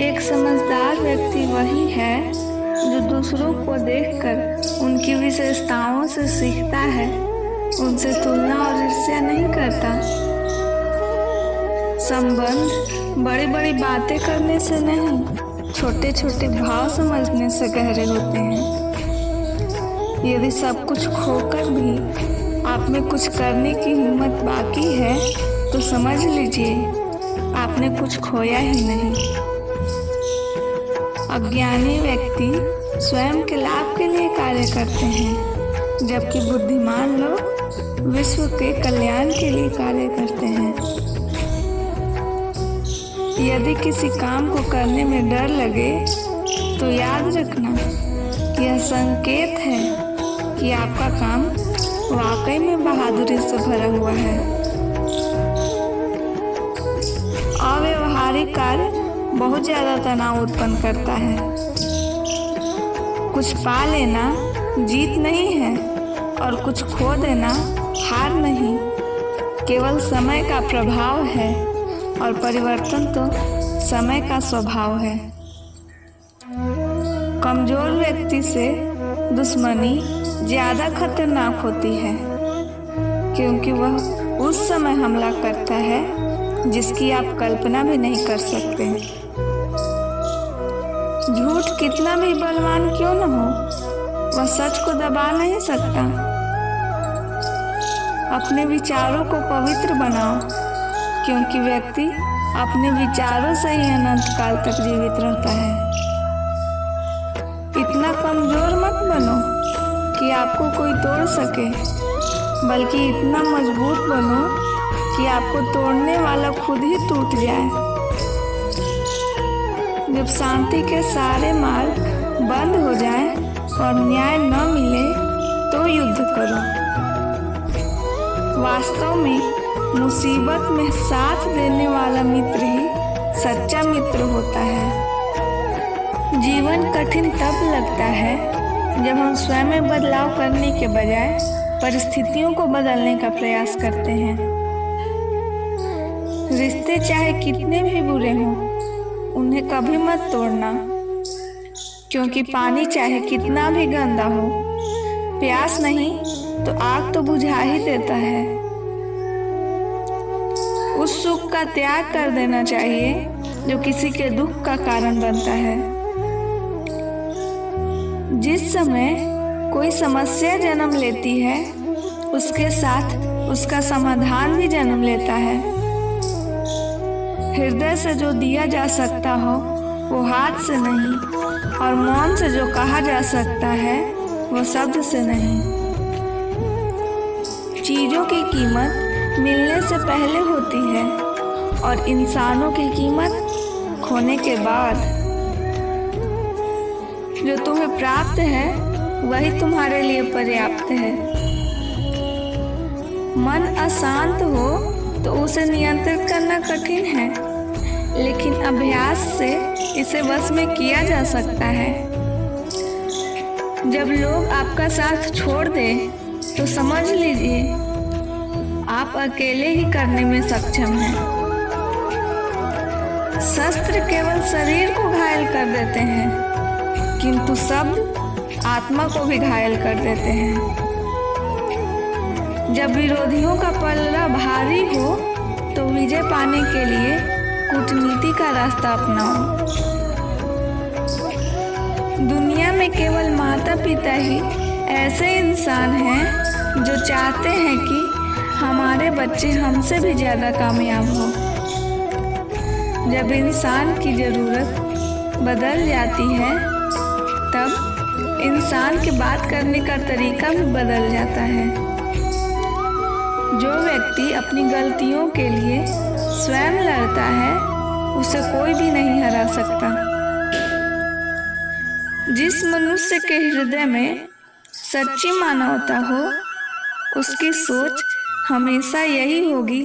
एक समझदार व्यक्ति वही है जो दूसरों को देखकर उनकी विशेषताओं से सीखता है, उनसे तुलना और ईर्ष्या नहीं करता। संबंध बड़ी बड़ी बातें करने से नहीं, छोटे छोटे भाव समझने से गहरे होते हैं। यदि सब कुछ खोकर भी आप में कुछ करने की हिम्मत बाकी है तो समझ लीजिए आपने कुछ खोया ही नहीं। अज्ञानी व्यक्ति स्वयं के लाभ के लिए कार्य करते हैं, जबकि बुद्धिमान लोग विश्व के कल्याण के लिए कार्य करते हैं। यदि किसी काम को करने में डर लगे तो याद रखना कि यह संकेत है कि आपका काम वाकई में बहादुरी से भरा हुआ है। अव्यावहारिक कार्य बहुत ज्यादा तनाव उत्पन्न करता है। कुछ पा लेना जीत नहीं है और कुछ खो देना हार नहीं, केवल समय का प्रभाव है और परिवर्तन तो समय का स्वभाव है। कमजोर व्यक्ति से दुश्मनी ज्यादा खतरनाक होती है, क्योंकि वह उस समय हमला करता है जिसकी आप कल्पना भी नहीं कर सकते। झूठ कितना भी बलवान क्यों न हो, वह सच को दबा नहीं सकता। अपने विचारों को पवित्र बनाओ, क्योंकि व्यक्ति अपने विचारों से ही अनंत काल तक जीवित रहता है। इतना कमजोर मत बनो कि आपको कोई तोड़ सके, बल्कि इतना मजबूत बनो कि आपको तोड़ने वाला खुद ही टूट जाए। जब शांति के सारे मार्ग बंद हो जाएं और न्याय न मिले तो युद्ध करो। वास्तव में मुसीबत में साथ देने वाला मित्र ही सच्चा मित्र होता है। जीवन कठिन तब लगता है जब हम स्वयं में बदलाव करने के बजाय परिस्थितियों को बदलने का प्रयास करते हैं। रिश्ते चाहे कितने भी बुरे हों, उन्हें कभी मत तोड़ना, क्योंकि पानी चाहे कितना भी गंदा हो, प्यास नहीं तो आग तो बुझा ही देता है। उस सुख का त्याग कर देना चाहिए जो किसी के दुख का कारण बनता है। जिस समय कोई समस्या जन्म लेती है, उसके साथ उसका समाधान भी जन्म लेता है। हृदय से जो दिया जा सकता हो वो हाथ से नहीं, और मौन से जो कहा जा सकता है वो शब्द से नहीं। चीजों की कीमत मिलने से पहले होती है और इंसानों की कीमत खोने के बाद। जो तुम्हें प्राप्त है वही तुम्हारे लिए पर्याप्त है। मन अशांत हो तो उसे नियंत्रित करना कठिन है, लेकिन अभ्यास से इसे वश में किया जा सकता है। जब लोग आपका साथ छोड़ दें तो समझ लीजिए आप अकेले ही करने में सक्षम हैं। शस्त्र केवल शरीर को घायल कर देते हैं, किंतु शब्द आत्मा को भी घायल कर देते हैं। जब विरोधियों का पलड़ा भारी हो तो विजय पाने के लिए कूटनीति का रास्ता अपनाओ। दुनिया में केवल माता पिता ही ऐसे इंसान हैं जो चाहते हैं कि हमारे बच्चे हमसे भी ज्यादा कामयाब हो। जब इंसान की जरूरत बदल जाती है तब इंसान के बात करने का तरीका भी बदल जाता है। जो व्यक्ति अपनी गलतियों के लिए स्वयं लड़ता है उसे कोई भी नहीं हरा सकता। जिस मनुष्य के हृदय में सच्ची मानवता हो, उसकी सोच हमेशा यही होगी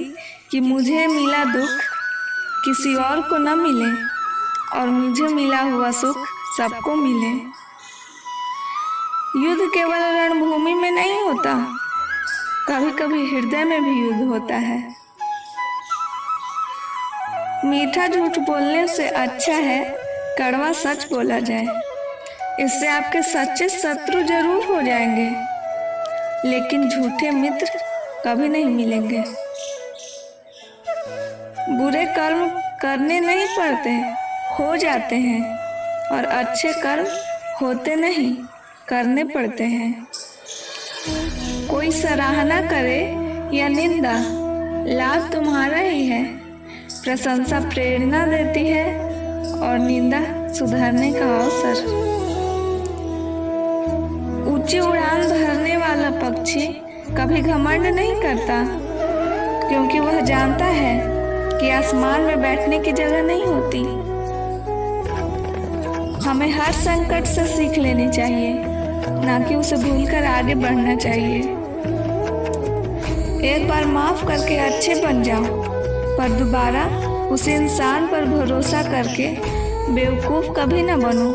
कि मुझे मिला दुख किसी और को न मिले और मुझे मिला हुआ सुख सबको मिले। युद्ध केवल रणभूमि में नहीं होता, कभी कभी हृदय में भी युद्ध होता है। मीठा झूठ बोलने से अच्छा है कड़वा सच बोला जाए, इससे आपके सच्चे शत्रु जरूर हो जाएंगे, लेकिन झूठे मित्र कभी नहीं मिलेंगे। बुरे कर्म करने नहीं पड़ते, हो जाते हैं, और अच्छे कर्म होते नहीं, करने पड़ते हैं। कोई सराहना करे या निंदा, लाभ तुम्हारा ही है। प्रशंसा प्रेरणा देती है और निंदा सुधारने का अवसर। ऊंची उड़ान भरने वाला पक्षी कभी घमंड नहीं करता, क्योंकि वह जानता है कि आसमान में बैठने की जगह नहीं होती। हमें हर संकट से सीख लेनी चाहिए, ना कि उसे भूलकर आगे बढ़ना चाहिए। एक बार माफ करके अच्छे बन जाओ, पर दोबारा उस इंसान पर भरोसा करके बेवकूफ़ कभी ना बनो।